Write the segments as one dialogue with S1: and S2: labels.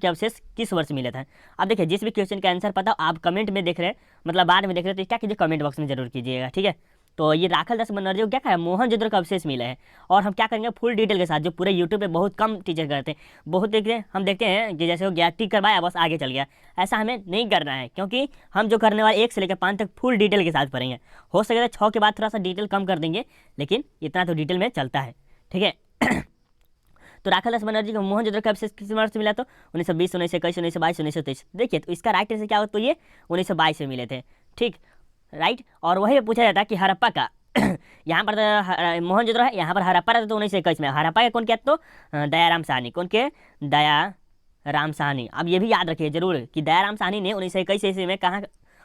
S1: के अवशेष किस वर्ष मिले थे? अब देखिए, जिस भी क्वेश्चन का आंसर पता हो आप कमेंट में देख रहे हैं, मतलब बाद में देख रहे हैं, तो क्या कीजिए, कमेंट बॉक्स में जरूर कीजिएगा, ठीक है। तो ये राखल दास बनर्जी को क्या कहा है, मोहनजोदड़ो का अवशेष मिला है। और हम क्या करेंगे फुल डिटेल के साथ, जो पूरे यूट्यूब पे बहुत कम टीचर करते हैं, बहुत देखते हैं, हम देखते हैं कि जैसे हो गया टिक करवाया बस आगे चल गया, ऐसा हमें नहीं करना है, क्योंकि हम जो करने वाले 1 से लेकर 5 तक फुल डिटेल के साथ पढ़ेंगे। हो सके तो 6 के बाद थोड़ा सा डिटेल कम कर देंगे, लेकिन इतना तो डिटेल में चलता है, ठीक है। तो राखल दास बनर्जी को मोहनजोदड़ो का अवशेष किस वर्ष से मिला? तो 1920, 1921, 1922, 1923। देखिए, तो इसका राइट आंसर क्या हो, तो ये 1922 में मिले थे, ठीक, राइट। और वही पूछा जाता है कि हड़प्पा का यहाँ पर मोहनजोदड़ो है, यहाँ पर हड़प्पा रहता तो 1921 में। हड़प्पा के कौन किया तो दयाराम साहनी, कौन के दयाराम साहनी। अब ये भी याद रखिए जरूर कि दयाराम साहनी ने 1921 ईस्वी में कहाँ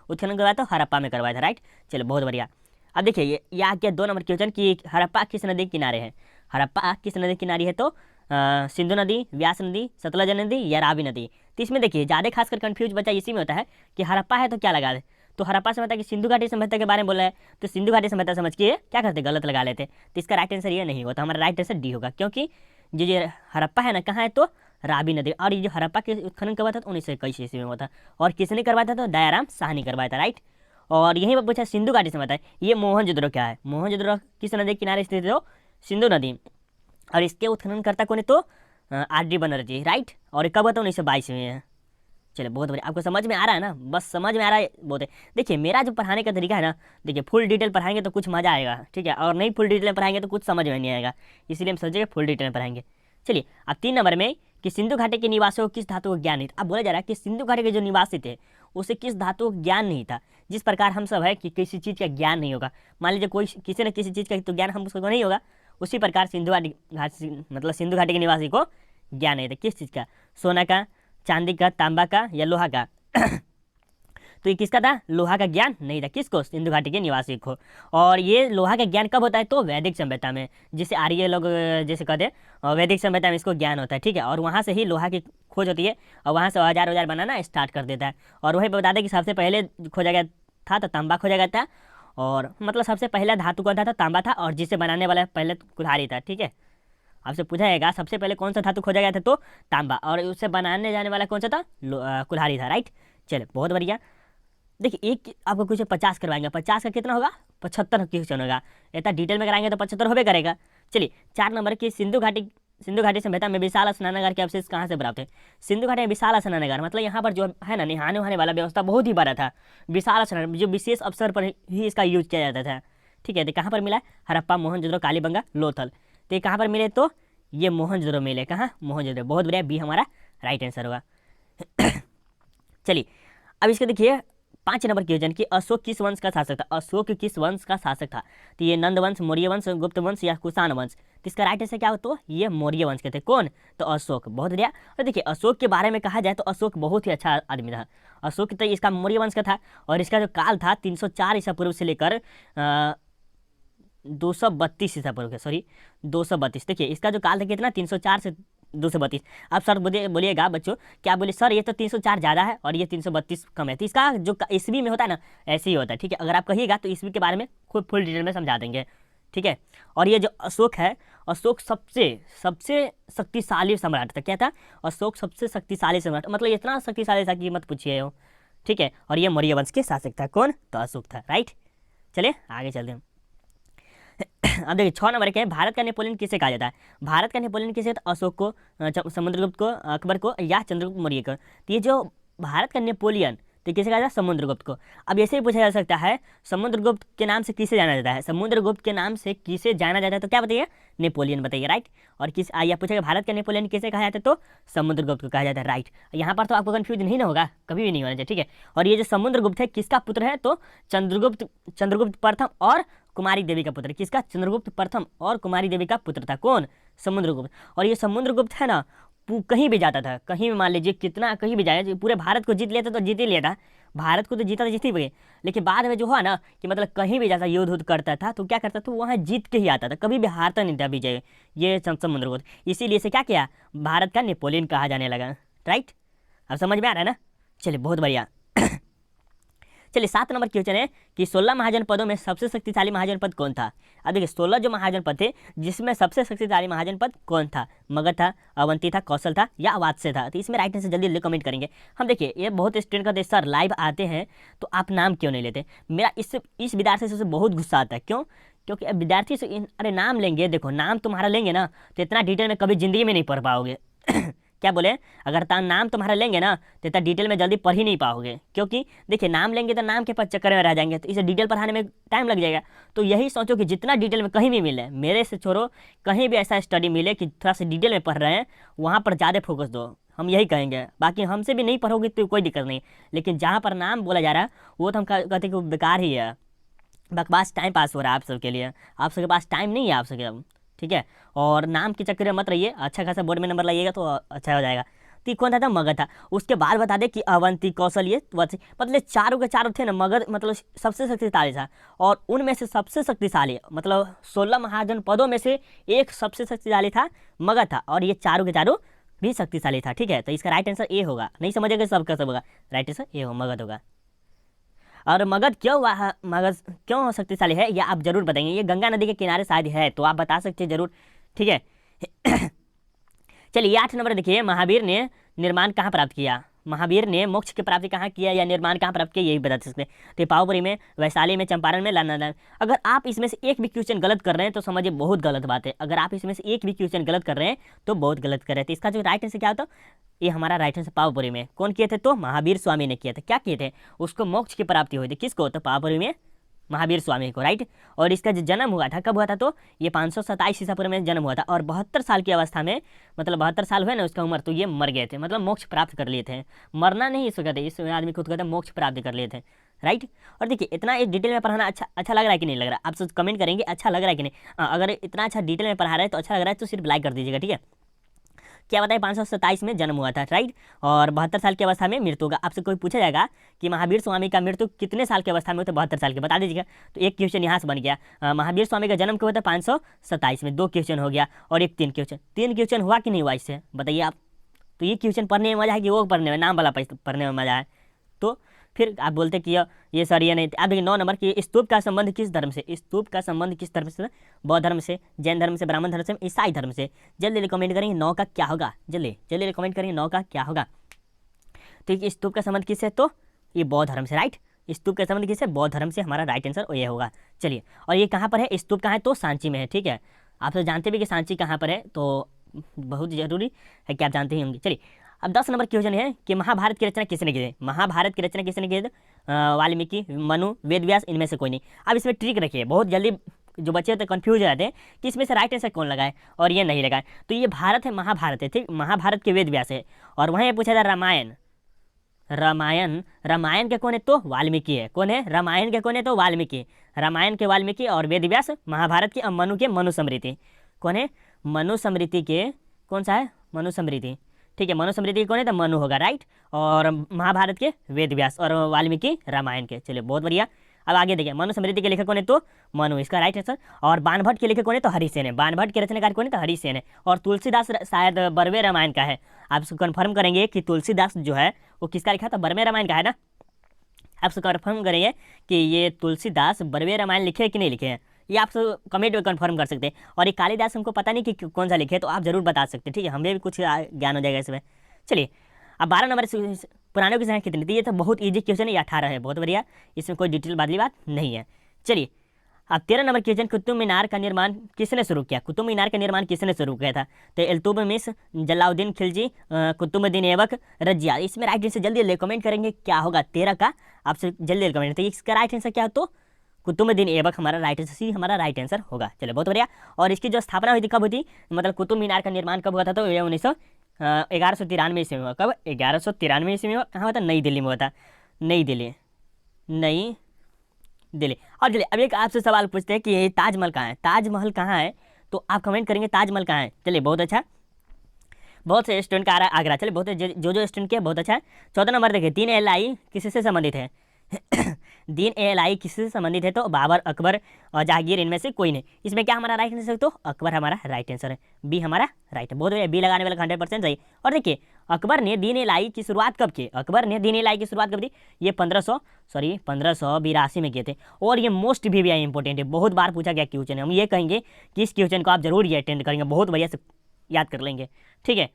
S1: उत्खनन करवाया, तो हड़प्पा में करवाया था, राइट। चलो बहुत बढ़िया। अब देखिए ये आ गया 2 नंबर क्वेश्चन कि हड़प्पा किस नदी के किनारे है? हड़प्पा किस नदी के किनारे है? तो सिंधु नदी, व्यास नदी, सतलज नदी या रावी नदी। तो इसमें देखिए ज़्यादा खासकर कंफ्यूज बच्चा इसी में होता है कि हड़प्पा है तो क्या लगा दे, तो हड़प्पा सभ्यता की सिंधु घाटी सभ्यता के बारे में बोला है, तो सिंधु घाटी सभ्यता समझ के क्या करते, गलत लगा लेते। तो इसका राइट आंसर ये नहीं होता, हमारा राइट आंसर डी होगा, क्योंकि जो ये हड़प्पा है ना कहाँ है, तो रावी नदी। और ये जो हड़प्पा के उत्खनन करवाया था तो 1921 ईस्वी में हुआ था, और किसने करवाया था, तो दयाराम साहनी करवाया था, राइट। और यहीं पर पूछा सिंधु घाटी सभ्यता है, ये मोहनजोदड़ो क्या है? मोहनजोदड़ो किस नदी के किनारे स्थित है? तो सिंधु नदी। और इसके उत्खननकर्ता कौन है? तो आर.डी. बनर्जी, राइट। और ये कब हुआ था? 1922 में है। चलिए बहुत बढ़िया, आपको समझ में आ रहा है ना? बस समझ में आ रहा है बहुत है। देखिए मेरा जो पढ़ाने का तरीका है ना, देखिए फुल डिटेल पढ़ाएंगे तो कुछ मजा आएगा, ठीक है, और नहीं फुल डिटेल में पढ़ाएंगे तो कुछ समझ में नहीं आएगा, इसलिए हम सोचेंगे फुल डिटेल में पढ़ाएंगे। चलिए अब 3 नंबर में कि सिंधु घाटी के निवासियों को किस धातु का ज्ञान नहीं था। अब बोला जा रहा है कि सिंधु घाटी के जो निवासी थे उसे किस धातु का ज्ञान नहीं था। जिस प्रकार हम सब है कि किसी चीज़ का ज्ञान नहीं होगा, मान लीजिए कोई किसी न किसी चीज़ का तो ज्ञान हम उसको नहीं होगा, उसी प्रकार सिंधु घाटी मतलब सिंधु घाटी के निवासी को ज्ञान नहीं था। किस चीज़ का? सोना का, चांदी का, तांबा का या लोहा का? तो ये किसका था? लोहा का ज्ञान नहीं था। किसको? सिंधु घाटी के निवासी को। और ये लोहा का ज्ञान कब होता है? तो वैदिक सभ्यता में, जिसे आर्य लोग जैसे कहते हैं वैदिक सभ्यता में इसको ज्ञान होता है, ठीक है। और वहाँ से ही लोहा की खोज होती है, और वहाँ से औजार औजार बनाना स्टार्ट कर देता है। और वही बता दें कि सबसे पहले खोजा गया था तो तांबा खोजा गया था, और मतलब सबसे पहला धातु कौन था? तो तांबा था, और जिसे बनाने वाला पहले कुल्हाड़ी था, ठीक है। आपसे पूछा जाएगा सबसे पहले कौन सा धातु खोजा गया था? तो तांबा, और उसे बनाने जाने वाला कौन सा था? कुल्हाड़ी था, राइट। चलिए बहुत बढ़िया। देखिए एक आपको कुछ 50 करवाएंगे, 50 का कितना होगा? 75 क्वेश्चन होगा। इतना डिटेल में कराएंगे तो 75 होबे करेगा। चलिए 4 नंबर की सिंधु घाटी सभ्यता में विशाल स्नानागार के अवशेष कहाँ से प्राप्त है? सिंधु घाटी में विशाल स्नानागार मतलब यहाँ पर जो है ना नहाने वहाने वाला व्यवस्था बहुत ही बड़ा था। विशाल स्नान जो विशेष अवसर पर ही इसका यूज किया जाता था, ठीक है। तो कहाँ पर मिला? हड़प्पा, मोहनजोदड़ो, कालीबंगा, लोथल। तो ये कहाँ पर मिले? तो ये मोहनजोदड़ो मिले। कहाँ? मोहनजोदड़ो। बहुत बढ़िया, बी हमारा राइट आंसर होगा। चलिए अब इसको देखिए 5 नंबर क्वेश्चन कि अशोक किस वंश का शासक था? अशोक किस वंश का शासक था? तो ये नंद वंश, मौर्य वंश, गुप्त वंश या कुषाण वंश? तो इसका राइट आंसर क्या हो? तो ये मौर्य वंश के थे। कौन? तो अशोक। बहुत बढ़िया। और देखिए अशोक के बारे में कहा जाए तो अशोक बहुत ही अच्छा आदमी था। अशोक तो इसका मौर्य वंश का था, और इसका जो काल था 304 ईसा पूर्व से लेकर 232 ईसा पूर्व, सॉरी 232। देखिए इसका जो काल था कितना? 304 से 232। अब सर बोलिएगा बच्चों, क्या बोले सर ये तो 304 ज़्यादा है और ये 332 कम है। तो इसका जो ईस्वी में होता है ना ऐसे ही होता है, ठीक है। अगर आप कहिएगा तो ईस्वी के बारे में खुद फुल डिटेल में समझा देंगे, ठीक है। और ये जो अशोक है, अशोक सबसे शक्तिशाली सम्राट था। क्या था? अशोक सबसे शक्तिशाली सम्राट, मतलब इतना शक्तिशाली था कि मत पूछिए हो, ठीक है। और ये मौर्य वंश के शासक था। कौन? तो अशोक था, राइट। चलिए आगे चलते हैं। अब देखिए 6 नंबर के भारत का नेपोलियन किसे कहा जाता है? भारत का नेपोलियन किसे? तो अशोक को, समुद्रगुप्त को, अकबर को या चंद्रगुप्त मौर्य को। तो ये जो भारत का नेपोलियन तो किसे कहा जाता है? समुद्रगुप्त को। अब ऐसे ही पूछा जा सकता है समुद्रगुप्त के नाम से किसे जाना जाता है? समुद्रगुप्त के नाम से किसे जाना जाता है? तो क्या बताइए? नेपोलियन बताइए, राइट। और किस या पूछेगा भारत का नेपोलियन किसे कहा जाता है? तो समुद्रगुप्त को कहा जाता है, राइट। यहाँ पर तो आपको कंफ्यूज नहीं ना होगा, कभी भी नहीं होना चाहिए, ठीक है। और ये जो समुद्रगुप्त है किसका पुत्र है? तो चंद्रगुप्त प्रथम और कुमारी देवी का पुत्र। किसका? चंद्रगुप्त प्रथम और कुमारी देवी का पुत्र था। कौन? समुद्रगुप्त। और ये समुद्रगुप्त है ना कहीं भी जाता था, कहीं भी मान लीजिए कितना कहीं भी जाए, पूरे भारत को जीत लेता तो जीत ही लिया था, भारत को तो जीता तो जीत ही गए। लेकिन बाद में जो हुआ ना कि मतलब कहीं भी जाता युद्ध करता था तो क्या करता था? वहाँ जीत के ही आता था, कभी भी हारता नहीं था विजय। ये समुद्रगुप्त, इसीलिए से क्या किया? भारत का नेपोलियन कहा जाने लगा, राइट। अब समझ में आ रहा है ना? चलिए बहुत बढ़िया। चलिए 7 नंबर क्वेश्चन है कि 16 महाजनपदों में सबसे शक्तिशाली महाजनपद कौन था। अब देखिए 16 जो महाजनपद थे जिसमें सबसे शक्तिशाली महाजनपद कौन था, मगध था, अवंती था, कौशल था या अवात्स्य था। तो इसमें राइट आंसर जल्दी जल्दी कमेंट करेंगे। हम देखिए ये बहुत स्टूडेंट कहते हैं सर लाइव आते हैं तो आप नाम क्यों नहीं लेते। मेरा इस विद्यार्थी से बहुत गुस्सा आता है। क्यों? क्योंकि अब विद्यार्थी से अरे नाम लेंगे, देखो नाम तुम्हारा लेंगे ना तो इतना डिटेल में कभी जिंदगी में नहीं पढ़ पाओगे। क्या बोले, अगर नाम तुम्हारा लेंगे ना तो इतना डिटेल में जल्दी पढ़ ही नहीं पाओगे। क्योंकि देखिए नाम लेंगे तो नाम के पद चक्कर में रह जाएंगे, तो इसे डिटेल पढ़ाने में टाइम लग जाएगा। तो यही सोचो कि जितना डिटेल में कहीं भी मिले, मेरे से छोड़ो कहीं भी ऐसा स्टडी मिले कि थोड़ा सा डिटेल में पढ़ रहे हैं, वहाँ पर ज़्यादा फोकस दो, हम यही कहेंगे। बाकी हमसे भी नहीं पढ़ोगे तो कोई दिक्कत नहीं, लेकिन जहाँ पर नाम बोला जा रहा है वो तो हम कहते हैं कि बेकार ही है, बकवास टाइम पास हो रहा है आप सबके लिए। आप सबके पास टाइम नहीं है आप सबके अब, ठीक है। और नाम के चक्कर में मत रहिए, अच्छा खासा बोर्ड में नंबर लाइएगा तो अच्छा हो जाएगा। तो कौन था मगध था। उसके बाद बता दे कि अवंती, कौशल, ये मतलब चारों के चारों थे ना। मगध मतलब सबसे शक्तिशाली था और उनमें से सबसे शक्तिशाली मतलब 16 महाजनपदों में से एक सबसे शक्तिशाली था मगध था, और ये चारों के चारों भी शक्तिशाली था, ठीक है। तो इसका राइट आंसर ए होगा। नहीं समझेगा सबका सब होगा, राइट आंसर ए हो, मगध होगा। और मगध क्यों शक्तिशाली है ये आप जरूर बताएंगे। ये गंगा नदी के किनारे शायद है, तो आप बता सकते हैं जरूर, ठीक है। चलिए 8 नंबर देखिए, महावीर ने निर्माण कहाँ प्राप्त किया। महावीर ने मोक्ष की प्राप्ति कहाँ किया या निर्माण कहाँ प्राप्त किया, यही बता सकते हैं। तो पावपुरी में, वैशाली में, चंपारण में, लानादान। अगर आप इसमें से एक भी क्वेश्चन गलत कर रहे हैं तो समझिए बहुत गलत बात है। अगर आप इसमें से एक भी क्वेश्चन गलत कर रहे हैं तो बहुत गलत कर रहे हैं। तो इसका जो राइट आंसर क्या होता, ये हमारा राइट आंसर पावपुरी में। कौन किए थे, तो महावीर स्वामी ने किया था। क्या किए थे, उसको मोक्ष की प्राप्ति हुई थी। किसको, तो पावपुरी में महावीर स्वामी को, राइट। और इसका जो जन्म हुआ था, कब हुआ था, तो ये 527 ईसा पूर्व में जन्म हुआ था। और 72 साल की अवस्था में, मतलब 72 साल हुए ना उसका उम्र, तो ये मर गए थे, मतलब मोक्ष प्राप्त कर लिए थे। मरना नहीं इसको कहते, इस आदमी खुद कहते हैं मोक्ष प्राप्त कर लिए थे, राइट। और देखिए इतना इस डिटेल में पढ़ाना अच्छा लग रहा है कि नहीं लग रहा है, आप सब कमेंट करेंगे अच्छा लग रहा है कि नहीं। अगर इतना अच्छा डिटेल में पढ़ा रहे हैं तो अच्छा लग रहा है तो सिर्फ लाइक कर दीजिएगा, ठीक है। क्या बताए 527 में जन्म हुआ था, राइट। और 72 साल की अवस्था में मृत्यु होगा। आपसे कोई पूछा जाएगा कि महावीर स्वामी का मृत्यु कितने साल की अवस्था में हुआ, तो 72 साल के, बता दीजिएगा। तो एक क्वेश्चन यहाँ से बन गया। महावीर स्वामी का जन्म कब हुआ था, 527 में, 2 क्वेश्चन हो गया। और एक 3 क्वेश्चन हुआ कि नहीं हुआ, इससे बताइए आप। तो ये क्वेश्चन पढ़ने में मजा है कि वो पढ़ने में, नाम वाला पढ़ने में मजा है। तो फिर आप बोलते कि ये सर ये नहीं। आप देखिए 9 नंबर की, स्तूप का संबंध किस धर्म से, स्तूप का संबंध किस धर्म से, बौद्ध धर्म से, जैन धर्म से, ब्राह्मण धर्म से, ईसाई धर्म से। जल्दी कमेंट करेंगे 9 का क्या होगा, जल्दी कमेंट करेंगे 9 का क्या होगा। तो स्तूप का संबंध किससे, तो ये बौद्ध धर्म से, राइट। स्तूप का संबंध किससे, बौद्ध धर्म से, हमारा राइट आंसर ये होगा। चलिए, और ये कहाँ पर है, स्तूप कहाँ है, तो सांची में है, ठीक है। आप तो जानते भी कि सांची कहाँ पर है, तो बहुत जरूरी है कि आप जानते ही होंगे। चलिए अब 10 नंबर क्वेश्चन है कि महाभारत की रचना किसने की थी। महाभारत की रचना किसने की थी, वाल्मीकि, मनु, वेदव्यास, इनमें से कोई नहीं। अब इसमें ट्रिक रखिए, बहुत जल्दी जो बच्चे होते हैं कन्फ्यूज हो जाते हैं कि इसमें से राइट आंसर कौन लगाए और ये नहीं लगाए। तो ये भारत है, महाभारत है, ठीक। महाभारत के वेदव्यास है। और वहीं पूछा था रामायण के कौन है, तो वाल्मीकि है। कौन है, रामायण के कौन है, तो वाल्मीकि। रामायण के वाल्मीकि और वेदव्यास। महाभारत के मनु के मनुस्मृति। कौन है, मनुस्मृति के, कौन सा है, मनुस्मृति, ठीक है। मनुस्मृति कौन है, तो मनु होगा, राइट। और महाभारत के वेदव्यास और वाल्मीकि रामायण के। चलिए बहुत बढ़िया। अब आगे देखिए, मनुस्मृति के लेखक कौन है, तो मनु, इसका राइट आंसर। और बाणभट्ट के लेखक कौन है, तो हरिसेन है। बाणभट्ट के रचनाकार कौन है, तो हरिसेन है। और तुलसीदास शायद बरवे रामायण का है। आप कंफर्म करेंगे कि तुलसीदास जो है वो किसका लिखा था, बरवे रामायण का है ना। आप कंफर्म करेंगे कि ये तुलसीदास बरवे रामायण लिखे कि नहीं लिखे हैं, ये आप सब कमेंट में कंफर्म कर सकते हैं। और ये कालिदास हमको पता नहीं कि कौन सा लिखे, तो आप जरूर बता सकते हैं, ठीक है। हमें भी कुछ ज्ञान हो जाएगा इसमें। चलिए अब 12 नंबर पुरानों की संख्या कितनी थी, ये तो बहुत ईजी क्वेश्चन है, ये 18 है, बहुत बढ़िया, इसमें कोई डिटेल वाली बात नहीं है। चलिए अब 13 नंबर क्वेश्चन, कुतुब मीनार का निर्माण किसने शुरू किया। कुतुब मीनार का निर्माण किसने शुरू किया था, तो इल्तुतमिश, जलाउद्दीन खिलजी, कुतुबुद्दीन ऐबक, रजिया। इसमें राइट आंसर जल्दी जल्दी कमेंट करेंगे क्या होगा, 13 का आपसे जल्दी जल्दी कमेंट। तो इसका राइट आंसर क्या हो, तो कुतुबुद्दीन ऐबक हमारा राइट आंसर, सी हमारा राइट आंसर होगा। चलो बहुत बढ़िया। और इसकी जो स्थापना हुई थी कब हुई थी, मतलब कुतुब मीनार का निर्माण कब हुआ था, तो ये 1193 ईस्वी में हुआ। कब, 1193 ईस्वी में हुआ। कहाँ हुआ था, नई दिल्ली में हुआ था, नई दिल्ली। और चलिए अब एक आपसे सवाल पूछते हैं कि ये ताजमहल कहाँ है, ताजमहल कहाँ है, तो आप कमेंट करेंगे ताजमहल कहाँ है। चलिए बहुत अच्छा, बहुत से स्टूडेंट का आ रहा है आगरा। चलिए बहुत जो स्टूडेंट के बहुत अच्छा है। 14 नंबर देखिए, 3 LI किससे संबंधित है। दीन ए लाई किससे संबंधित है? तो बाबर, अकबर और जहांगीर, इनमें से कोई नहीं। इसमें क्या हमारा राइट आंसर? तो अकबर हमारा राइट आंसर है, बी हमारा राइट है। बहुत बढ़िया, बी लगाने वाला 100% सही। और देखिए अकबर ने दीन ए लाई की शुरुआत कब की? अकबर ने दीन ए लाई की शुरुआत कब थी? ये 1582 में किए थे। और ये मोस्ट भी इंपॉर्टेंट है, बहुत बार पूछा गया क्वेश्चन है। हम ये कहेंगे कि इस क्वेश्चन को आप जरूर ये अटेंड करेंगे, बहुत बढ़िया से याद कर लेंगे, ठीक है।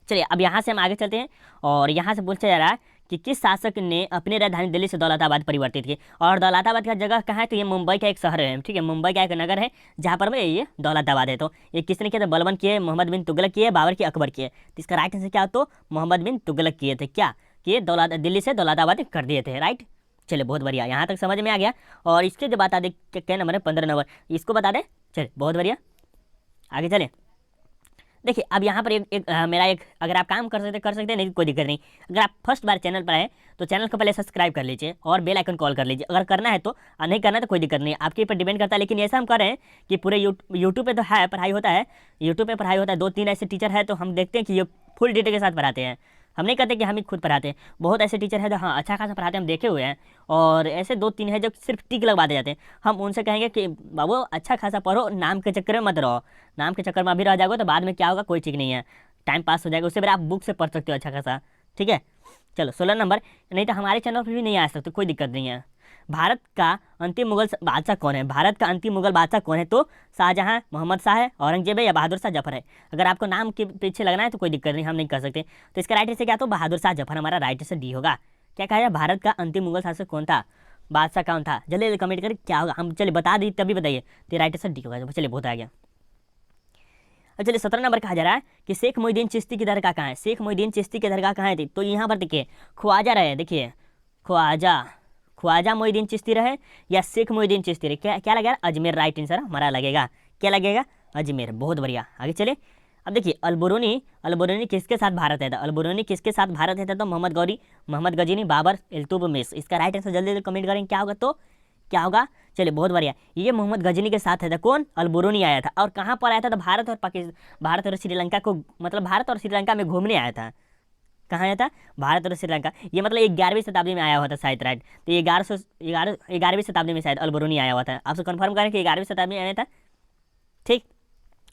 S1: चलिए अब यहाँ से हम आगे चलते हैं और यहाँ से पूछा जा रहा है कि किस शासक ने अपनी राजधानी दिल्ली से दौलताबाद परिवर्तित की? और दौलताबाद का जगह कहाँ है? तो ये मुंबई का एक शहर है, ठीक है, मुंबई का एक नगर है जहाँ पर ये दौलताबाद है। तो ये किसने किया था? बलबन किए, मोहम्मद बिन तुगलक किए, बाबर किए, अकबर किए। तो इसका राइट आंसर क्या हो? तो मोहम्मद बिन तुगलक किए थे। क्या किए? दिल्ली से दौलताबाद कर दिए थे, राइट। चलिए बहुत बढ़िया, यहाँ तक समझ में आ गया। और इसके जो बता दे क्या नंबर है? 15 नंबर, इसको बता दें। चलिए बहुत बढ़िया, आगे चले। देखिए अब यहाँ पर मेरा एक, अगर आप काम कर सकते हैं, नहीं कोई दिक्कत नहीं। अगर आप फर्स्ट बार चैनल पर आए तो चैनल को पहले सब्सक्राइब कर लीजिए और बेल आइकन कॉल कर लीजिए। अगर करना है तो, नहीं करना है तो कोई दिक्कत नहीं, आपके ऊपर डिपेंड करता है। लेकिन ऐसा हम कर रहे हैं कि पूरे यूट्यूब पे तो है पढ़ाई होता है, यूट्यूब पे पढ़ाई होता है, 2-3 ऐसे टीचर है तो हम देखते हैं कि ये फुल डिटेल के साथ पढ़ाते हैं। हम नहीं कहते कि हम ही खुद पढ़ाते हैं, बहुत ऐसे टीचर हैं जो हाँ अच्छा खासा पढ़ाते हैं, हम देखे हुए हैं। और ऐसे 2-3 हैं जो सिर्फ टिक लगवाते जाते हैं। हम उनसे कहेंगे कि बाबू अच्छा खासा पढ़ो, नाम के चक्कर में मत रहो। नाम के चक्कर में अभी रह जाओगे तो बाद में क्या होगा कोई ठीक नहीं है, टाइम पास हो जाएगा। उससे फिर आप बुक से पढ़ सकते हो अच्छा खासा, ठीक है। चलो 16 नंबर, नहीं तो हमारे चैनल पर भी नहीं आ सकते, कोई दिक्कत नहीं है। भारत का अंतिम मुगल बादशाह कौन है? भारत का अंतिम मुगल बादशाह कौन है? तो शाहजहां, मोहम्मद शाह है, औरंगजेब है, या बहादुर शाह जफर है। अगर आपको नाम के पीछे लगना है तो कोई दिक्कत नहीं, हम नहीं कर सकते। तो इसका राइट आंसर क्या? तो बहादुर शाह जफर हमारा राइट आंसर डी होगा। क्या कहा है? भारत का अंतिम मुगल शासक कौन था? बादशाह कौन था? जल्दी कमेंट करें क्या होगा, हम चलिए बता दी तभी बताइए। तो राइट आंसर डी होगा। चलिए बहुत आ गया। चलिए 17 नंबर कहा जा रहा है कि शेख मोहिद्दीन चिश्ती की दरगाह कहाँ है? शेख मोहिद्दीन चिश्ती की दरगाह कहाँ है? तो यहाँ पर देखिए ख्वाजा रहे, देखिए ख्वाजा मोहिद्दीन चिश्ती रहे या शेख मोहिद्दीन चिश्ती रहे, क्या लगेगा? अजमेर राइट आंसर हमारा लगेगा। क्या लगेगा? अजमेर। बहुत बढ़िया, आगे चले। अब देखिए अलबरूनी किसके साथ भारत है था? अलबरूनी किसके साथ भारत है था? तो मोहम्मद गजनी, बाबर, इल्तुतमिश। इसका राइट आंसर जल्दी जल्दी कमेंट करेंगे क्या होगा? तो क्या होगा? चलिए बहुत बढ़िया, ये मोहम्मद गजनी के साथ है था। कौन? अलबरूनी आया था। और कहाँ पर आया था? तो भारत और श्रीलंका को, मतलब भारत और श्रीलंका में घूमने आया था। कहाँ आया था? भारत और श्रीलंका। ये मतलब 11वीं शताब्दी में आया हुआ था शायद, राइट। तो ये 11वीं शताब्दी में शायद अलबरूनी आया हुआ था। आपसे कंफर्म करें कि 11वीं शताब्दी में आया था, ठीक।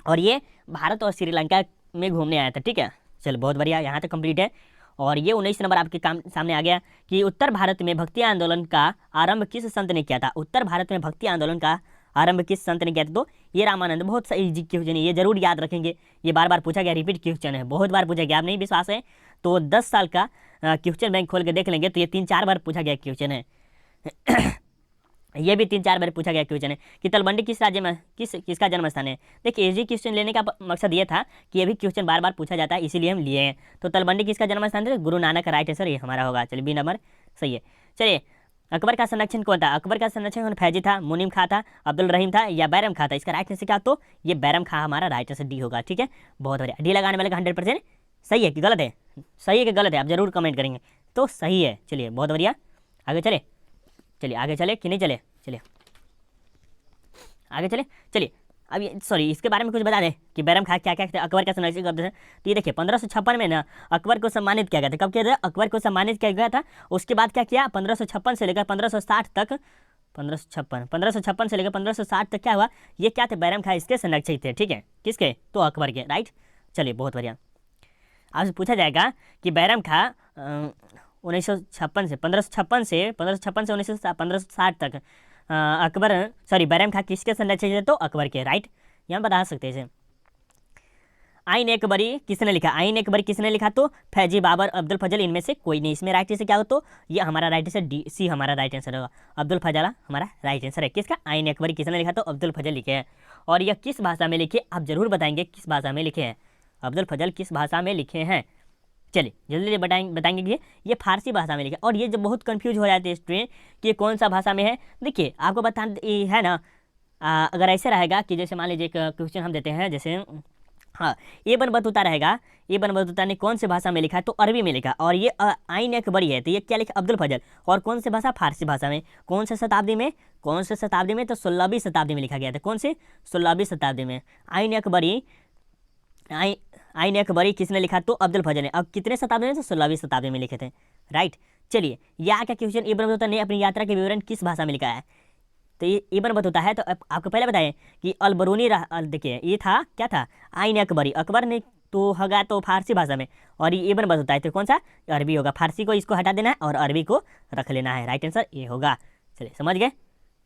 S1: और ये भारत और श्रीलंका में घूमने आया था, ठीक है। चलो बहुत बढ़िया, यहाँ तक कंप्लीट है। और ये 19 नंबर आपके सामने आ गया कि उत्तर भारत में भक्ति आंदोलन का आरंभ किस संत ने किया था? उत्तर भारत में भक्ति आंदोलन का आरंभ किस संत ने किया था? तो ये रामानंद। बहुत सही क्वेश्चन है, ये जरूर याद रखेंगे, ये बार बार पूछा गया, रिपीट क्वेश्चन है, बहुत बार पूछा गया। आप नहीं विश्वास है तो 10 साल का क्वेश्चन बैंक खोल के देख लेंगे तो ये 3-4 बार पूछा गया क्वेश्चन है। ये भी 3-4 बार पूछा गया क्वेश्चन है कि तलवंडी किस राज्य में किसका जन्म स्थान है? देखिए इजी क्वेश्चन लेने का मकसद ये था कि ये भी क्वेश्चन बार बार पूछा जाता है, इसीलिए हम लिए हैं। तो तलवंडी किसका जन्म स्थान है? गुरु नानक का राइट आंसर ये हमारा होगा। चलिए बी नंबर सही है। चलिए अकबर का संरक्षण कौन था? अकबर का संरक्षण फैजी था, मुनीम खां था, अब्दुल रहीम था, या बैरम खां था? इसका राइट आंसर क्या? तो ये बैरम खां हमारा राइट आंसर डी होगा, ठीक है। बहुत बढ़िया, डी लगाने वाले का 100% सही है कि गलत है? सही है कि गलत है आप जरूर कमेंट करेंगे। तो सही है। चलिए बहुत बढ़िया, आगे चले। चलिए आगे चले कि नहीं चले? चलिए आगे चले। चलिए अब ये सॉरी इसके बारे में कुछ बता दें कि बैरम खां क्या क्या थे अकबर का संरक्षण करते थे। तो ये देखिए 1556 में ना अकबर को सम्मानित किया गया था। कब किया था? अकबर को सम्मानित किया गया था। उसके बाद क्या किया? 1556 से लेकर 1560 तक, 1556 से लेकर 1560 तक क्या हुआ? ये क्या थे? बैरम खां इसके संरक्षक थे, ठीक है। किसके? तो अकबर के, राइट। चलिए बहुत बढ़िया। आपसे पूछा जाएगा कि बैरम खां 1560 से 1560 तक अकबर बैरम खां किसके संरक्षक थे? तो अकबर के, राइट। यहाँ बता सकते हैं इसे। आइन एकबरी किसने लिखा? आइन एकबरी किसने लिखा? तो फैजी, बाबर, अब्दुल फजल, इनमें से कोई नहीं। इसमें राइट आंसर क्या हो? तो ये हमारा राइट आंसर डी सी हमारा राइट आंसर होगा। अब्दुल फजला हमारा राइट आंसर है। किसका? आइन एकबरी किसने लिखा? तो अब्दुल फजल लिखे हैं। और यह किस भाषा में लिखे? आप जरूर बताएंगे किस भाषा में लिखे हैं। अब्दुल फजल किस भाषा में लिखे हैं? चलिए जल्दी बताएंगे कि ये फारसी भाषा में लिखा। और ये जब बहुत कंफ्यूज हो जाते हैं स्टूडेंट कि ये कौन सा भाषा में है। देखिए आपको बता है ना, अगर ऐसे रहेगा कि जैसे मान लीजिए एक क्वेश्चन हम देते हैं, जैसे हाँ एबन बतूता रहेगा, एबन बतूता ने कौन से भाषा में लिखा? तो अरबी में लिखा। और ये आइन एकबरी है तो ये क्या लिखा? अब्दुल फजल। और कौन से भाषा? फारसी भाषा में। कौन से शताब्दी में? कौन से शताब्दी में? तो 16वीं शताब्दी में लिखा गया था। कौन से? 16वीं शताब्दी में। आइन एकबरी किसने लिखा? तो अब्दुल फजल ने। अब कितने शताब्दी में? तो 16वीं शताब्दी में लिखे थे, राइट। चलिए यहाँ का क्वेश्चन इब्न बतूता ने अपनी यात्रा के विवरण किस भाषा में लिखा है? तो ये इब्न बतूता है, तो आपको पहले बताएं कि अलबरूनी देखिए ये था क्या था, आइन अकबरी, अकबर ने तो होगा तो फारसी भाषा में, और ये इब्न बतूता है तो कौन सा, अरबी होगा। फारसी को इसको हटा देना है और अरबी को रख लेना है, राइट आंसर ये होगा। चलिए समझ गए।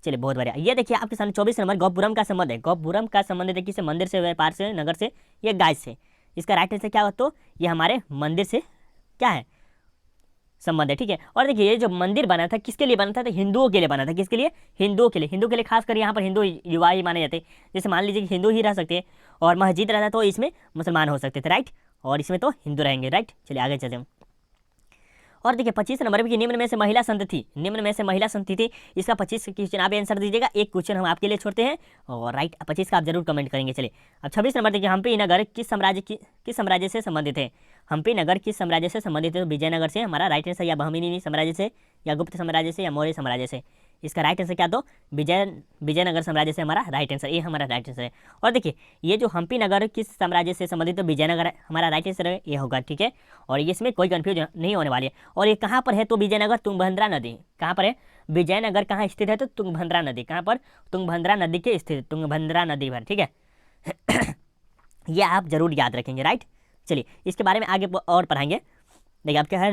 S1: चलिए बहुत बढ़िया। ये देखिए आपके सामने 24 नंबर गौपुरम का संबंध है। गौपुरम का संबंध है किससे? मंदिर से, व्यापार से, नगर से, या गाय से। इसका राइट आंसर क्या हो, तो ये हमारे मंदिर से क्या है, संबंध है, ठीक है। और देखिए ये जो मंदिर बना था किसके लिए बना था, तो हिंदुओं के लिए बना था। किसके लिए? हिंदुओं के लिए। हिंदू के लिए खासकर यहाँ पर हिंदू युवा ही माने जाते हैं। जैसे मान लीजिए कि हिंदू ही रह सकते हैं, और मस्जिद रहता तो इसमें मुसलमान हो सकते थे, राइट, और इसमें तो हिंदू रहेंगे, राइट। चलिए आगे चलते हैं। और देखिए 25 नंबर की निम्न में से महिला संत थी, निम्न में से महिला संत थी, इसका 25 क्वेश्चन आप आंसर दीजिएगा। एक क्वेश्चन हम आपके लिए छोड़ते हैं, और राइट 25 का आप जरूर कमेंट करेंगे। चलिए अब 26 नंबर देखिए, हम्पी नगर किस साम्राज्य से संबंधित है? हम्पी नगर किस साम्राज्य से संबंधित है? तो विजयनगर से हमारा राइट आंसर, या बहमीनी साम्राज्य से, या गुप्त साम्राज्य से, या मौर्य साम्राज्य से। इसका राइट आंसर क्या, तो विजयनगर साम्राज्य से हमारा राइट आंसर, ये हमारा राइट आंसर है। और देखिए ये जो हम्पी नगर किस साम्राज्य से संबंधित, तो विजयनगर हमारा राइट आंसर है, ये होगा, ठीक है। और इसमें कोई कंफ्यूज नहीं होने वाली है। और ये कहाँ पर है, तो विजयनगर तुंगभद्रा नदी कहाँ पर है, विजयनगर कहाँ स्थित है, तो तुंगभद्रा नदी कहाँ पर, तुंगभद्रा नदी के स्थित, तुंगभद्रा नदी पर, ठीक है। ये आप जरूर याद रखेंगे, राइट। चलिए इसके बारे में आगे और पढ़ाएंगे। देखिए अब क्या है,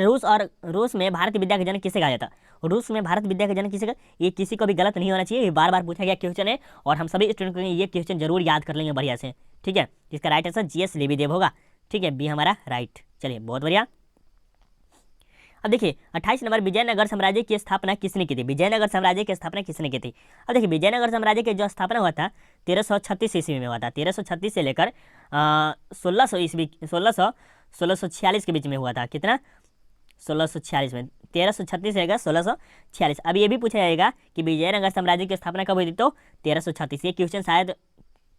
S1: रूस में भारत विद्या का जनक किसे कहा जाता? रूस में भारत विद्या का जनक किसे? ये किसी को भी गलत नहीं होना चाहिए, ये बार बार पूछा गया क्वेश्चन है, और हम सभी स्टूडेंट को ये क्वेश्चन जरूर याद कर लेंगे बढ़िया से, ठीक है। इसका राइट आंसर जीएस लेवीदेव होगा, ठीक है, बी हमारा राइट। चलिए बहुत बढ़िया। अब देखिए 28 नंबर, विजयनगर साम्राज्य की स्थापना किसने की थी? विजयनगर साम्राज्य की स्थापना किसने की थी? अब देखिए विजयनगर साम्राज्य की जो स्थापना हुआ था 1336 ईस्वी में हुआ था। 1336 से लेकर 1600 ईस्वी 1646 के बीच में हुआ था। कितना? 1646 में। 1336 रहेगा 1646। अब ये भी पूछा जाएगा कि विजयनगर साम्राज्य की स्थापना कब हुई थी, तो 1336। ये क्वेश्चन शायद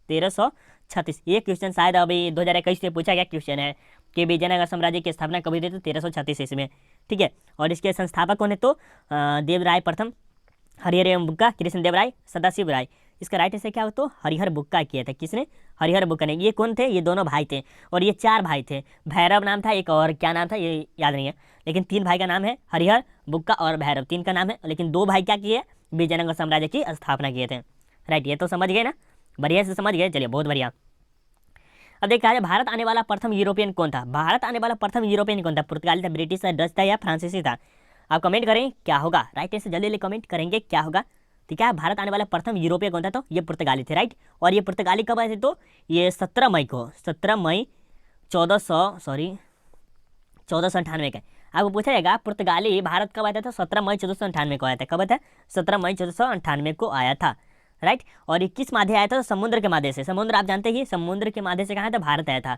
S1: 1336, ये क्वेश्चन शायद अभी 2021 से पूछा गया क्वेश्चन है कि विजयनगर साम्राज्य की स्थापना कब हुई थी, तो 1336 ईस्वी में, ठीक है। और इसके संस्थापक कौन है, तो देवराय प्रथम, हरिहर एवं बुक्का, कृष्णदेव राय, सदाशिव राय। इसका राइट आंसर क्या हो, तो हरिहर बुक्का किए थे। किसने? हरिहर बुक्का ने। ये कौन थे? ये दोनों भाई थे, और ये 4 भाई थे। भैरव नाम था एक, और क्या नाम था ये याद नहीं है, लेकिन 3 भाई का नाम है हरिहर, बुक्का और भैरव, 3 का नाम है, लेकिन 2 भाई क्या किए, विजयनगर साम्राज्य की स्थापना किए थे, राइट। ये तो समझ गए ना, बढ़िया से समझ गए। चलिए बहुत बढ़िया। अब देखा जाए भारत आने वाला प्रथम यूरोपियन कौन था? भारत आने वाला प्रथम यूरोपियन कौन था? पुर्तगाली था, ब्रिटिश था, डच था, या फ्रांसीसी था? आप कमेंट करें क्या होगा, राइट आंसर जल्दी कमेंट करेंगे क्या होगा। तो क्या भारत आने वाला प्रथम यूरोपीय कौन था, तो ये पुर्तगाली थे, राइट। और ये पुर्तगाली कब आए थे, तो ये 17 मई को, 17 मई 1498 का। आपको पूछा जाएगा पुर्तगाली भारत कब आया था, 17 मई 1498 को आया था। कब आया था? 17 मई 1498 को आया था, राइट। और ये किस माध्यम आया था? समुद्र के माध्यम से। समुद्र आप जानते हैं, समुद्र के माध्यम से कहाँ था? भारत आया था।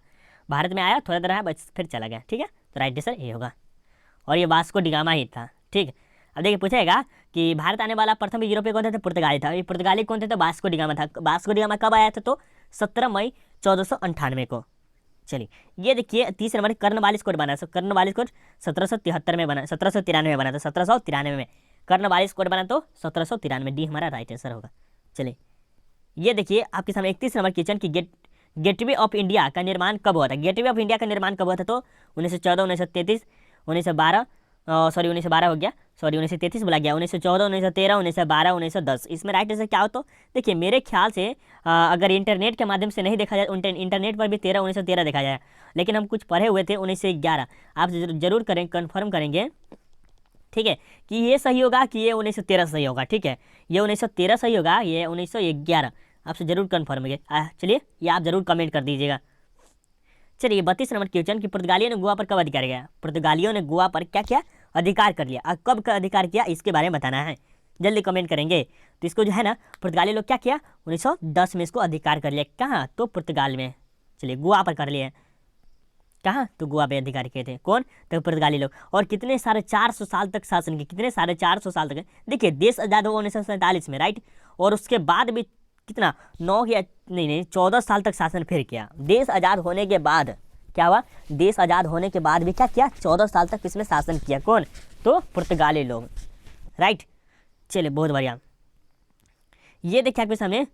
S1: भारत में आया, थोड़ा देर आया, बस फिर चला गया, ठीक है। तो राइट आंसर ये होगा, और ये वास्को डिगामा ही था, ठीक। अब देखिए पूछेगा कि भारत आने वाला प्रथम यूरोपीय कौन था, तो पुर्तगाली था। ये पुर्तगाली कौन थे, तो वास्को डिगामा था। वास्को डिगामा कब आया था, तो 17 मई 1498 को। चलिए ये देखिए 30 नंबर, कर्नवालिस कोड बना। कर्नवालिस कोड 1773 में बना, 1793 में बना था, 1793 में कर्नवालिस कोड बना, तो 1793, डी हमारा राइट आंसर होगा। चलिए ये देखिए आपके सामने 31 नंबर क्वेश्चन की गेटवे ऑफ इंडिया का निर्माण कब हुआ था? गेटवे ऑफ इंडिया का निर्माण कब हुआ था, तो 1914, 1933, 1912, सॉरी 1912 हो गया, सॉरी 1933 बोला गया, 1914, 1913, 1912, 1910। इसमें राइट आंसर क्या हो, तो देखिए मेरे ख्याल से अगर इंटरनेट के माध्यम से नहीं देखा जाए, इंटरनेट पर भी 1913 देखा जाए, लेकिन हम कुछ पढ़े हुए थे 1911। आप जरूर करें, कन्फर्म करेंगे, ठीक है, कि ये सही होगा कि ये 1913 सही होगा, ठीक है। ये 1913 सही होगा, ये 1911, आपसे जरूर कन्फर्म है। चलिए ये आप जरूर कमेंट कर दीजिएगा। चलिए 32 नंबर क्वेश्चन कि पुर्तगालियों ने गोवा पर कब अधिकार किया? पुर्तगालियों ने गोवा पर क्या किया? अधिकार कर लिया। कब का अधिकार किया, इसके बारे में बताना है, जल्दी कमेंट करेंगे। तो इसको जो है ना, पुर्तगाली लोग क्या किया, 1910 में इसको अधिकार कर लिया। कहाँ? तो पुर्तगाल में। चलिए गोवा पर कर लिए। कहाँ? तो गोवा पे अधिकार किए थे। कौन? तो पुर्तगाली लोग। और कितने सारे 400 साल तक शासन किए, कितने सारे 400 साल तक। देखिए देश आज़ाद हुआ 1947 में, राइट। और उसके बाद भी कितना 9 या नहीं 14 साल तक शासन फिर किया। देश आज़ाद होने के बाद क्या हुआ, देश आज़ाद होने के बाद भी क्या किया, 14 साल तक इसमें शासन किया। कौन? तो पुर्तगाली लोग, राइट। चलिए बहुत बढ़िया। ये देखिए आपके सामने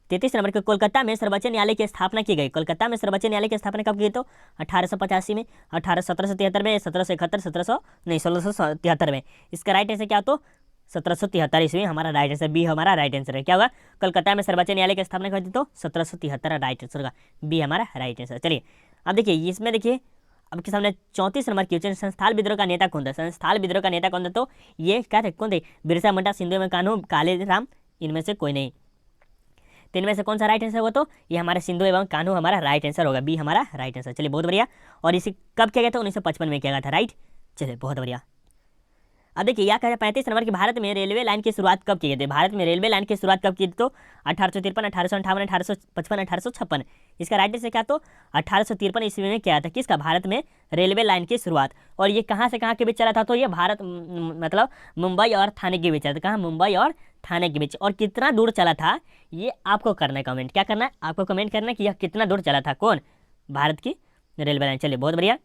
S1: 33 नंबर के कोलकाता में सर्वोच्च न्यायालय की स्थापना की गई। कोलकाता में सर्वोच्च न्यायालय की स्थापना कब की गई? तो 1885 में, 1773 में, 1771, 1673 में। इसका राइट आंसर क्या? तो 1773 ईस्वी हमारा राइट आंसर, बी हमारा राइट आंसर है। क्या होगा? कोलकाता में सर्वोच्च न्यायालय की स्थापना कर दी तो 1773 राइट आंसर होगा, बी हमारा राइट आंसर। चलिए अब देखिए इसमें देखिए आपके सामने 34 नंबर क्वेश्चन, संस्थाल विद्रोह का नेता कौन था? संस्थाल विद्रोह का नेता कौन था? तो ये क्या थे? कौन थे? बिरसा मुंडा, सिंधु में कान्हू, कालीराम, इनमें से कोई नहीं। तो इनमें से कौन सा राइट आंसर होगा? तो ये हमारे सिंधु एवं कान्हू हमारा राइट आंसर होगा, बी हमारा राइट आंसर। चलिए बहुत बढ़िया। और इसे कब किया गया था? 1955 में किया गया था, राइट। चलिए बहुत बढ़िया। अब देखिए क्या कह रहे हैं 35 नंबर की, भारत में रेलवे लाइन की शुरुआत कब की गई थी? भारत में रेलवे लाइन की शुरुआत कब की थी? तो 1853, 1858, 1855, 1856। इसका राइट आंसर क्या? तो 1853 ईस्वी में किया था। किसका? भारत में रेलवे लाइन की शुरुआत। और ये कहाँ से कहाँ के बीच चला था? तो ये भारत मतलब मुंबई और थाने के बीच चला था। कहाँ? मुंबई और थाने के बीच। और कितना दूर चला था ये आपको करना है कमेंट। क्या करना है? आपको कमेंट करना है कि यह कितना दूर चला था। कौन? भारत की रेलवे लाइन। चलिए बहुत बढ़िया।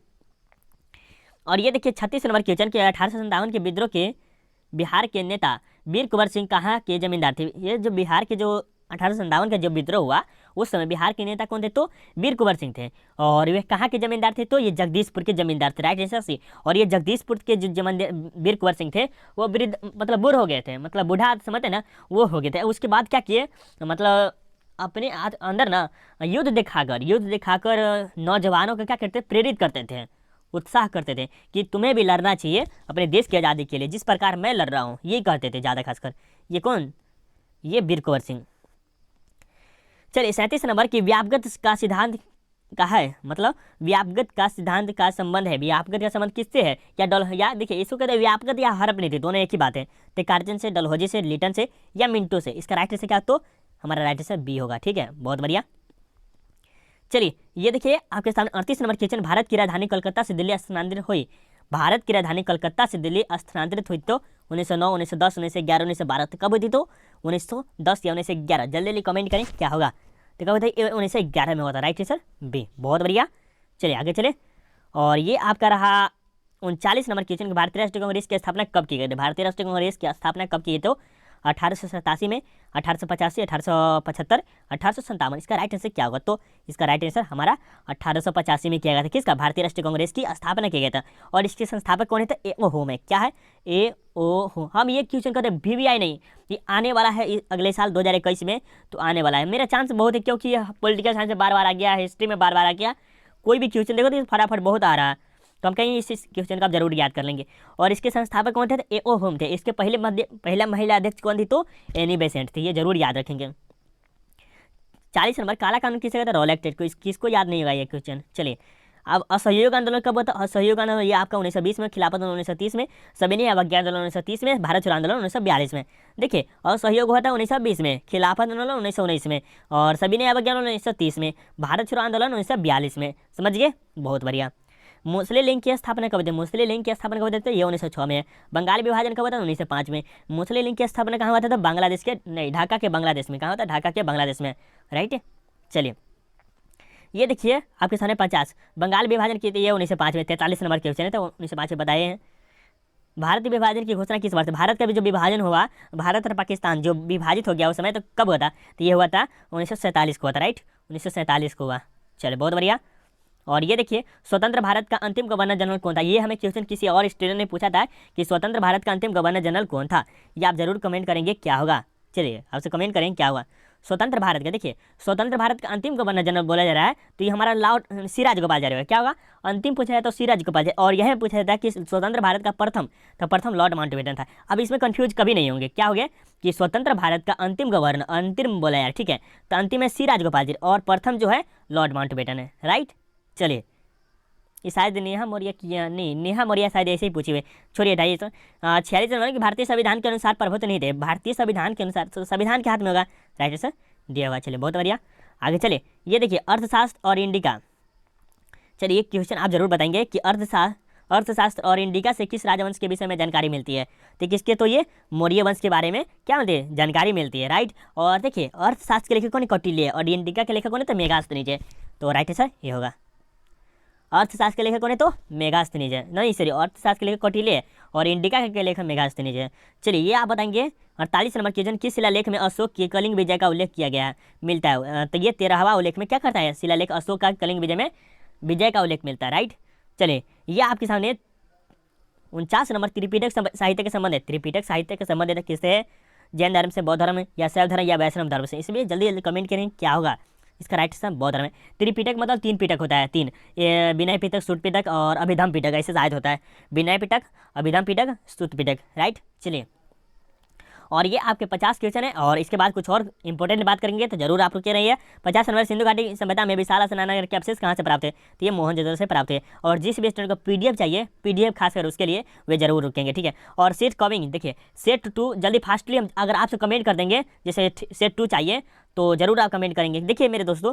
S1: और ये देखिए 36 नंबर क्वेश्चन के 1857 के विद्रोह के बिहार के नेता वीर कुंवर सिंह कहाँ के जमींदार थे? ये जो बिहार के जो 1857 का जो विद्रोह हुआ उस समय बिहार के नेता कौन थे? तो वीर कुंवर सिंह थे। और वे कहाँ के जमींदार थे? तो ये जगदीशपुर के जमींदार थे, राइट आंसर सी। और ये जगदीशपुर के जो जमींदार वीर कुंवर सिंह थे वो वृद्ध मतलब बूढ़ हो गए थे, मतलब बूढ़ा समझते ना, वो हो गए थे। उसके बाद क्या किए? मतलब अपने अंदर ना युद्ध दिखाकर नौजवानों को क्या करते? प्रेरित करते थे, उत्साह करते थे कि तुम्हें भी लड़ना चाहिए अपने देश की आज़ादी के लिए, जिस प्रकार मैं लड़ रहा हूँ, यही कहते थे ज़्यादा खासकर। ये कौन? ये वीर कुंवर सिंह। चलिए 37 नंबर की, व्यापगत का सिद्धांत का है, मतलब व्यापगत का सिद्धांत का संबंध है। व्यापगत का संबंध किससे है? क्या डल या देखिए इसको कहते हैं व्यापगत या हरपनीति, दोनों एक ही बात है। तो कार्जन से, डलहौजी से, लिटन से या मिंटो से। इसका राइट आंसर क्या? तो हमारा राइट आंसर बी होगा, ठीक है बहुत बढ़िया। चलिए ये देखिए आपके सामने 38 नंबर क्वेश्चन, भारत की राजधानी कोलकाता से दिल्ली स्थानांतरित हुई। भारत की राजधानी कोलकाता से दिल्ली स्थानांतरित हुई तो 1909, 1910, 1911, 1912। तो कब हुई थी? तो 1910 या 1911। जल्दी जल्दी कमेंट करें क्या होगा। तो कब होता है? 1911 में होता है, राइट आंसर बी, बहुत बढ़िया। चलिए आगे चले। और ये आपका रहा 39 नंबर क्वेश्चन, भारतीय राष्ट्रीय कांग्रेस की स्थापना कब की गई थी? भारतीय राष्ट्रीय कांग्रेस की स्थापना कब की गई? तो 1887 में, 1885, 1875, 1857। इसका राइट आंसर क्या होगा? तो इसका राइट आंसर हमारा 1885 में किया गया था। किसका? भारतीय राष्ट्रीय कांग्रेस की स्थापना किया गया था। और इसके संस्थापक कौन है? तो ए ओ होम है। क्या है? ए ओ होम। हम ये क्वेश्चन कहते हैं VVI नहीं, ये आने वाला है अगले साल 2021 में, तो आने वाला है। मेरा चांस बहुत है क्योंकि यह पॉलिटिकल साइंस में बार बार आ गया, हिस्ट्री में बार बार आ गया। कोई भी क्वेश्चन देखो तो फटाफट बहुत आ रहा है, तो हम कहीं इस क्वेश्चन का आप जरूर याद कर लेंगे। और इसके संस्थापक कौन थे? तो ए.ओ. होम थे। इसके पहला महिला अध्यक्ष कौन थी? तो एनी बेसेंट थी, ये जरूर याद रखेंगे। 40 नंबर, काला कानून किसे कहते हैं? रॉल एक्ट को। किसको याद नहीं होगा ये क्वेश्चन। चलिए अब असहयोग आंदोलन कब होता है? असहयोग आंदोलन ये आपका 1920 में, खिलाफत आंदोलन 1930 में, सविनय अवज्ञा आंदोलन 1930 में, भारत छोड़ो आंदोलन 1942 में। देखिए असहयोग हुआ था 1920 में, खिलाफत आंदोलन 1919 में, और सविनय अवज्ञा आंदोलन 1930 में, भारत छोड़ो आंदोलन 1942 में। समझ गए? बहुत बढ़िया। मुस्लिम लीग की स्थापना कब हुई थी? मुस्लिम लीग की स्थापना कब हुई थी? ये 1906 में है। बंगाल विभाजन कब हुआ था? 1905 में। मुस्लिम लीग की स्थापना कहाँ हुआ था? तो बांग्लादेश के नहीं, ढाका के बांग्लादेश में। कहाँ होता है? ढाका के बांग्लादेश में, राइट। चलिए ये देखिए आपके सामने 50 बंगाल विभाजन की थी, ये 1905 में। 43 नंबर क्वेश्चन है, तो 1905 में बताए हैं। भारत विभाजन की घोषणा किस वर्ष? भारत का भी जो विभाजन हुआ, भारत और पाकिस्तान जो विभाजित हो गया उस समय, तो कब हुआ था? तो ये हुआ था 1947 को हुआ था, राइट। 1947 को हुआ। चलिए बहुत बढ़िया। और ये देखिए स्वतंत्र भारत का अंतिम गवर्नर जनरल कौन था? ये हमें क्वेश्चन किसी और स्टूडेंट ने पूछा था कि स्वतंत्र भारत का अंतिम गवर्नर जनरल कौन था। ये आप जरूर कमेंट करेंगे क्या होगा। चलिए आपसे कमेंट करेंगे क्या होगा स्वतंत्र भारत का। देखिए स्वतंत्र भारत का अंतिम गवर्नर जनरल बोला जा रहा है, तो ये हमारा लॉर्ड सिराज गोपाल जा रहा है। क्या होगा? अंतिम पूछा जाए तो सिराज गोपाल। और यह पूछा जाता है कि स्वतंत्र भारत का प्रथम, तो प्रथम लॉर्ड माउंटबेटन था। अब इसमें कंफ्यूज कभी नहीं होंगे। क्या हो गया कि स्वतंत्र भारत का अंतिम गवर्नर, अंतिम बोला यार, ठीक है, तो अंतिम है सिराज गोपाल जी और प्रथम जो है लॉर्ड माउंटबेटन है, राइट। चलिए ये शायद नेहा मौर्य की, नहीं नेहा मौर्य शायद ऐसे ही पूछी हुए, छोड़िए हटाइए। तो 46 नंबर कि भारतीय संविधान के अनुसार प्रभुत्व नहीं थे। भारतीय संविधान के अनुसार तो संविधान के हाथ में होगा, राइट आंसर दिया हुआ। चलिए बहुत बढ़िया आगे चले। ये देखिए अर्थशास्त्र और इंडिका। चलिए एक क्वेश्चन आप जरूर बताएंगे कि अर्थशास्त्र और इंडिका से किस राजवंश के विषय में जानकारी मिलती है? तो किसके? तो ये मौर्य वंश के बारे में क्या मिलती है? जानकारी मिलती है, राइट। और देखिए अर्थशास्त्र के लेखक कौन है? कौटिल्य। और इंडिका के लेखक कौन है? तो मेगास्थनीज है। तो राइट आंसर ये होगा। अर्थशास्त्र के लेखक कौन है? तो मेगास्थनीज है, नहीं सॉरी, अर्थशास्त्र के लेखक कौटिल्य है और इंडिका के लेखक मेगास्थनीज है। चलिए ये आप बताएंगे 48 नंबर क्वेश्चन, किस शिलालेख में अशोक की कलिंग विजय का उल्लेख किया गया है मिलता है। तो ये 13वां उल्लेख में क्या करता है, शिलालेख अशोक का कलिंग विजय में विजय का उल्लेख मिलता है, राइट। चलिए ये आपके सामने 49 नंबर त्रिपिटक साहित्य के संबंध है। त्रिपिटक साहित्य के संबंध किससे है, जैन धर्म से, बौद्ध धर्म या शैव धर्म या वैष्णव धर्म से। इसमें जल्दी जल्दी कमेंट करें क्या होगा इसका राइट आंसर, बौद्ध धर्म है। त्रिपिटक मतलब 3 पिटक होता है, 3, विनय पिटक, सुत पिटक और अभिधम पिटक, ऐसे शायद होता है, विनय पिटक, अभिधम पिटक, सुत पिटक, राइट। चलिए और ये आपके 50 क्वेश्चन है और इसके बाद कुछ और इंपॉर्टेंट बात करेंगे तो जरूर आप रुके रहिए। 50 नंबर सिंधु घाटी सभ्यता में विशाल स्नानागार के अवशेष कहाँ से प्राप्त है, तो ये मोहनजोदड़ो से प्राप्त है। और जिस भी स्टूडेंट को पीडीएफ चाहिए, पीडीएफ खासकर उसके लिए वे जरूर रुकेंगे, ठीक है। और सेट कविंग देखिए, सेट 2 जल्दी फास्टली हम अगर आपसे कमेंट कर देंगे जैसे सेट 2 चाहिए तो जरूर आप कमेंट करेंगे। देखिए मेरे दोस्तों